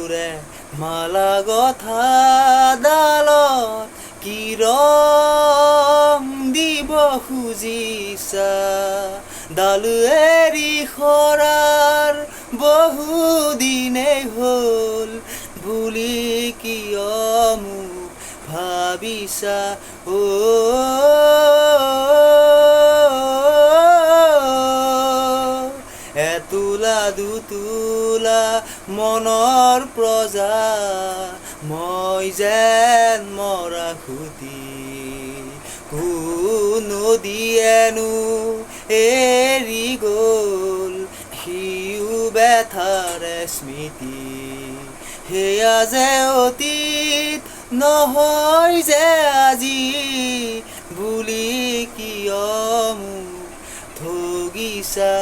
ফুলে মালা গথা ডালত কি ৰং দিব খুজিছা ডাল এৰি সৰাৰ বহুদিনেই হ'ল বুলি কিয় মোক ভাবিছা এতোলা দুতোলা মনৰ প্ৰজা মই যেন মৰা খুটি কোন নদীয়েনো এৰি গ'ল সিও ব্যথাৰে স্মৃতি সেয়া যে অতীত নহয় যে আজি বুলি কিয় মোক ঠগিছা